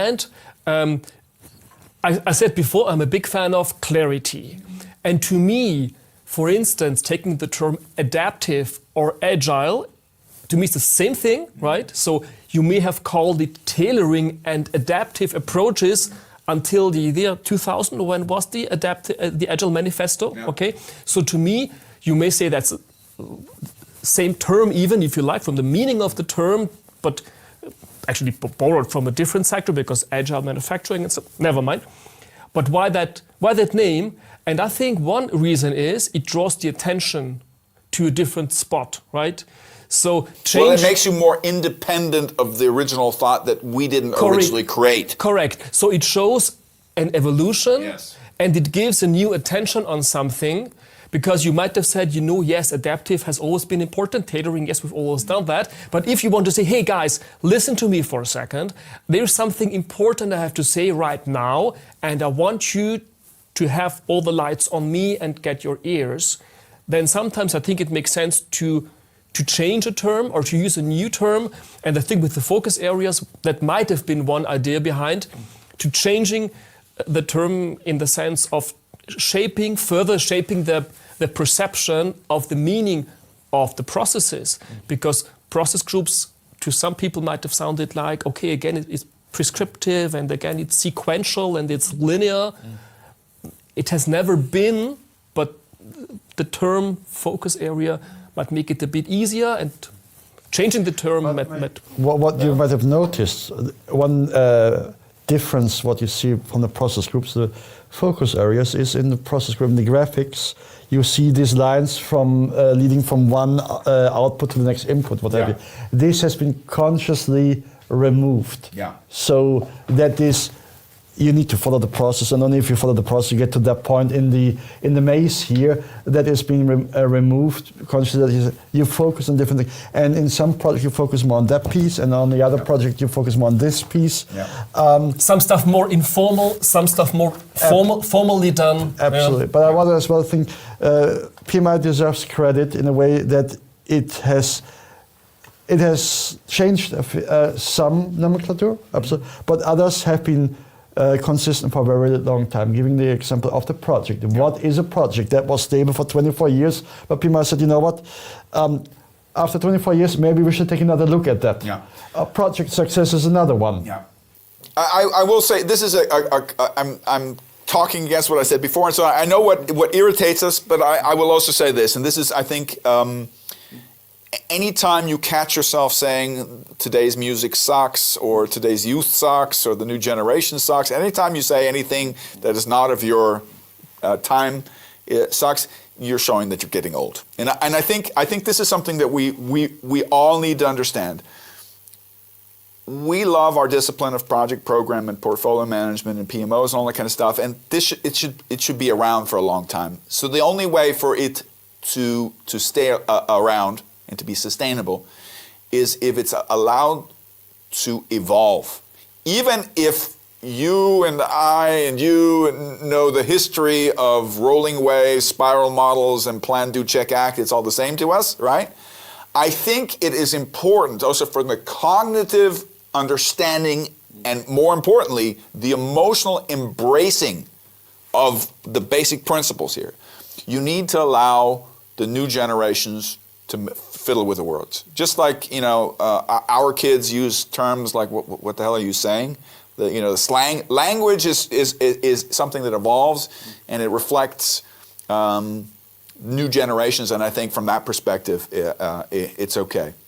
hand, I said before, I'm a big fan of clarity. And to me, for instance, taking the term adaptive or agile, to me it's the same thing, right? So you may have called it tailoring and adaptive approaches until the year 2000, when was the Agile Manifesto, okay? So to me, you may say that's the same term, even if you like, from the meaning of the term, but actually borrowed from a different sector because agile manufacturing and so, never mind. But why that name? And I think one reason is it draws the attention to a different spot, right? So change. Well, it makes you more independent of the original thought that we didn't originally create. Correct. So it shows an evolution, yes, and it gives a new attention on something. Because you might have said, yes, adaptive has always been important, tailoring, yes, we've always done that. But if you want to say, hey guys, listen to me for a second, there's something important I have to say right now, and I want you to have all the lights on me and get your ears, then sometimes I think it makes sense to change a term or to use a new term. And I think with the focus areas, that might have been one idea behind, to changing the term in the sense of further shaping the perception of the meaning of the processes. Because process groups, to some people, might have sounded like, okay, again, it's prescriptive, and again, it's sequential and it's linear. It has never been, but the term focus area might make it a bit easier, and changing the term what you might have noticed, one difference what you see from the process groups, the focus areas, is in the process group, in the graphics, you see these lines from leading from one output to the next input, whatever. Yeah. This has been consciously removed. Yeah. So that is, you need to follow the process, and only if you follow the process you get to that point in the maze here that is being removed consciously. That you focus on different things, and in some projects you focus more on that piece, and on the other project you focus more on this piece. Yeah. Some stuff more informal, some stuff more formally done. Absolutely, but I want to as well think PMI deserves credit in a way that it has changed some nomenclature, absolutely, but others have been consistent for a very long time. Giving the example of the project. What is a project that was stable for 24 years? But PMI said, you know what? After 24 years, maybe we should take another look at that. Yeah. Project success is another one. Yeah. I will say this is I'm talking against what I said before, and so I know what irritates us, but I will also say this, and this is, I think, anytime you catch yourself saying today's music sucks, or today's youth sucks, or the new generation sucks, anytime you say anything that is not of your time sucks, you're showing that you're getting old. And I think this is something that we all need to understand. We love our discipline of project program and portfolio management and PMOs and all that kind of stuff, and it should be around for a long time. So the only way for it to stay around and to be sustainable is if it's allowed to evolve. Even if you and I and you know the history of rolling waves, spiral models, and plan, do, check, act, it's all the same to us, right? I think it is important also for the cognitive understanding, and more importantly, the emotional embracing of the basic principles here. You need to allow the new generations to fiddle with the words. Just like, our kids use terms like, what the hell are you saying? The slang. Language is something that evolves, and it reflects new generations, and I think from that perspective, it's okay.